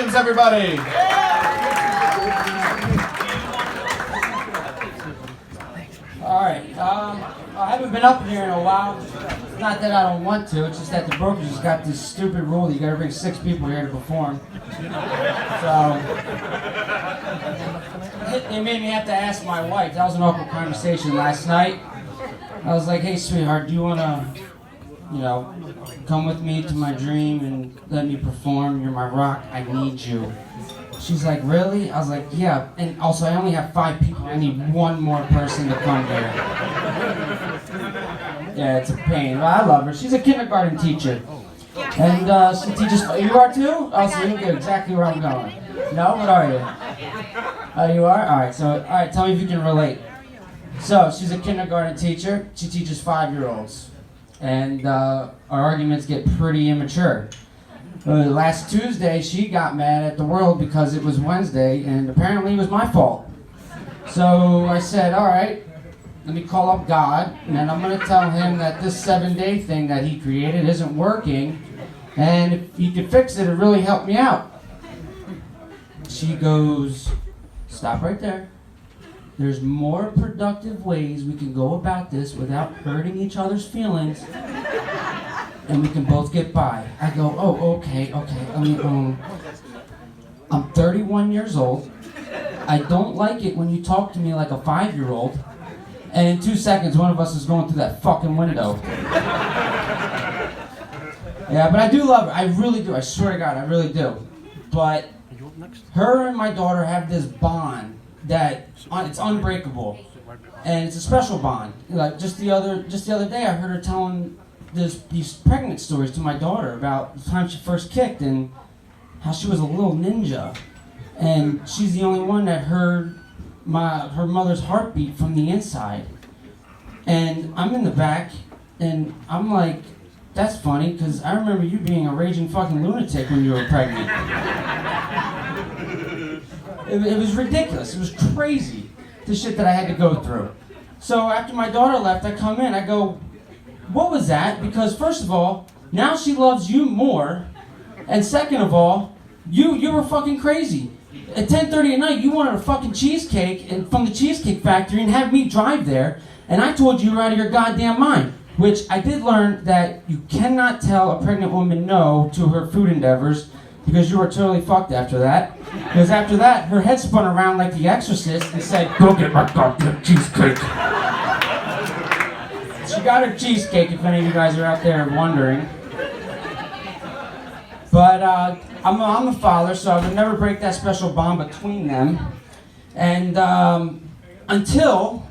Williams, everybody. All right. I haven't been up here in a while. It's not that I don't want to. It's just that the Brokers has got this stupid rule that you got to bring 6 people here to perform. So it made me have to ask my wife. That was an awkward conversation last night. I was like, "Hey, sweetheart, do you want to, come with me to my dream and let me perform? You're my rock. I need you." She's like, "Really?" I was like, "Yeah, and also I only have 5 people. I need 1 more person to come here." Yeah, it's a pain. Well, I love her. She's a kindergarten teacher. And she teaches, you are too? Oh, so you get exactly where I'm going. No? What are you? Oh, you are? Alright, tell me if you can relate. So, she's a kindergarten teacher. She teaches 5-year-olds. And our arguments get pretty immature. Last Tuesday, she got mad at the world because it was Wednesday, and apparently it was my fault. So I said, alright, let me call up God, and then I'm going to tell him that this 7-day thing that he created isn't working, and if he could fix it, it'd really help me out. She goes, "Stop right there. There's more productive ways we can go about this without hurting each other's feelings, and we can both get by." I go, "Oh, okay. I'm 31 years old. I don't like it when you talk to me like a 5-year-old, and in 2 seconds, one of us is going through that fucking window." Yeah, but I do love her. I really do. I swear to God, I really do. But her and my daughter have this bond that it's unbreakable, and it's a special bond. Like just the other day, I heard her telling these pregnant stories to my daughter about the time she first kicked and how she was a little ninja, and she's the only one that heard her mother's heartbeat from the inside. And I'm in the back, and I'm like, "That's funny, because I remember you being a raging fucking lunatic when you were pregnant." It was ridiculous. It was crazy, the shit that I had to go through. So after my daughter left, I come in, I go, "What was that?" Because first of all, now she loves you more, and second of all, you were fucking crazy. At 10:30 at night, you wanted a fucking cheesecake from the Cheesecake Factory and had me drive there, and I told you were out of your goddamn mind. Which I did learn that you cannot tell a pregnant woman no to her food endeavors, because you were totally fucked after that. Because after that, her head spun around like The Exorcist and said, "Go get my goddamn cheesecake." She got her cheesecake, if any of you guys are out there wondering. But I'm a father, so I would never break that special bond between them. And until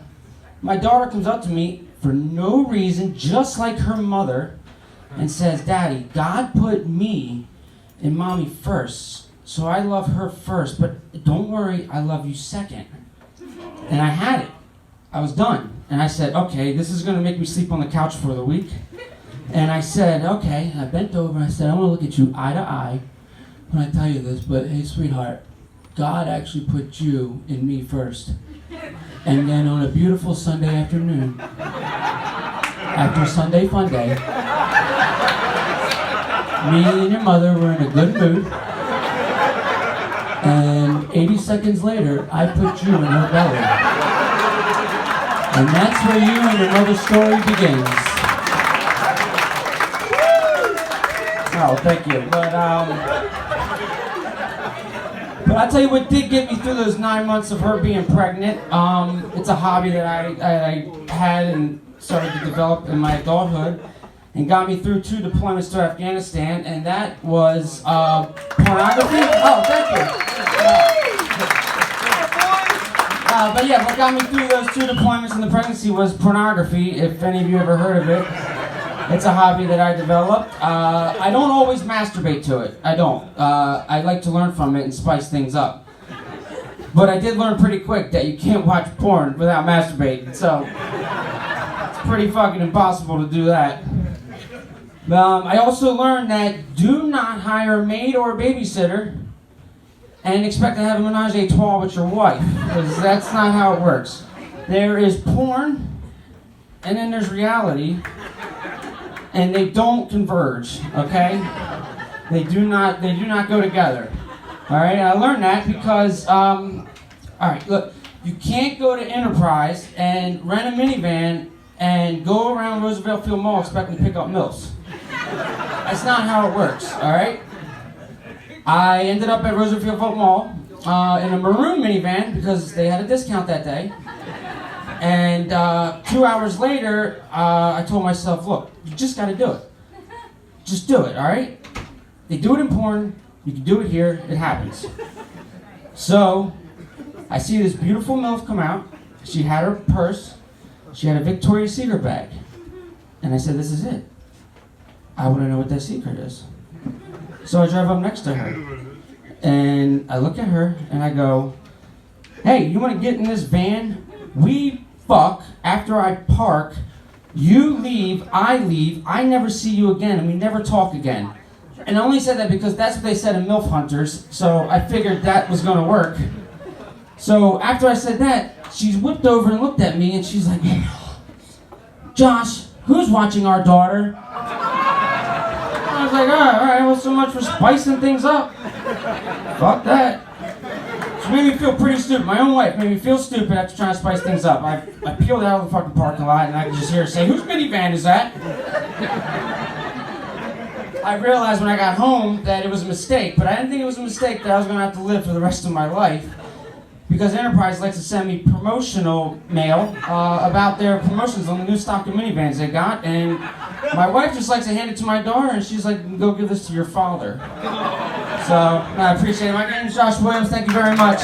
my daughter comes up to me for no reason, just like her mother, and says, "Daddy, God put me and Mommy first, so I love her first, but don't worry, I love you second." And I had it. I was done. And I said, "Okay, this is going to make me sleep on the couch for the week." And I said, "Okay," I bent over and I said, "I want to look at you eye to eye when I tell you this, but hey, sweetheart, God actually put you and me first. And then on a beautiful Sunday afternoon, after Sunday Fun Day, me and your mother were in a good mood, and 80 seconds later, I put you in her belly. And that's where you and your mother's story begins." Oh, thank you. But I'll tell you what did get me through those 9 months of her being pregnant. It's a hobby that I had and started to develop in my adulthood, and got me through 2 deployments to Afghanistan, and that was pornography. Oh, thank you. But yeah, what got me through those 2 deployments and the pregnancy was pornography, if any of you ever heard of it. It's a hobby that I developed. I don't always masturbate to it. I don't. I like to learn from it and spice things up. But I did learn pretty quick that you can't watch porn without masturbating, so it's pretty fucking impossible to do that. I also learned that do not hire a maid or a babysitter and expect to have a menage a trois with your wife, because that's not how it works. There is porn, and then there's reality, and they don't converge, okay? They do not go together. All right, I learned that because, all right, look, you can't go to Enterprise and rent a minivan and go around Roosevelt Field Mall expecting to pick up MILFs. That's not how it works, all right? I ended up at Roosevelt Field Mall in a maroon minivan because they had a discount that day. And 2 hours later, I told myself, look, you just got to do it. Just do it, all right? They do it in porn. You can do it here. It happens. So I see this beautiful MILF come out. She had her purse. She had a Victoria's Secret bag. And I said, this is it. I want to know what that secret is. So I drive up next to her. And I look at her and I go, hey, you want to get in this van? We fuck after I park. You leave, I never see you again, and we never talk again. And I only said that because that's what they said in MILF Hunters, so I figured that was gonna work. So after I said that, she whipped over and looked at me, and she's like, Josh, who's watching our daughter? I was like, all right, well, so much for spicing things up. Fuck that. She made me feel pretty stupid. My own wife made me feel stupid after trying to spice things up. I peeled out of the fucking parking lot and I could just hear her say, whose minivan is that? I realized when I got home that it was a mistake, but I didn't think it was a mistake that I was going to have to live for the rest of my life because Enterprise likes to send me promotional mail about their promotions on the new stock of minivans they got, and my wife just likes to hand it to my daughter and she's like, go give this to your father. So, I appreciate it. My name is Josh Williams. Thank you very much.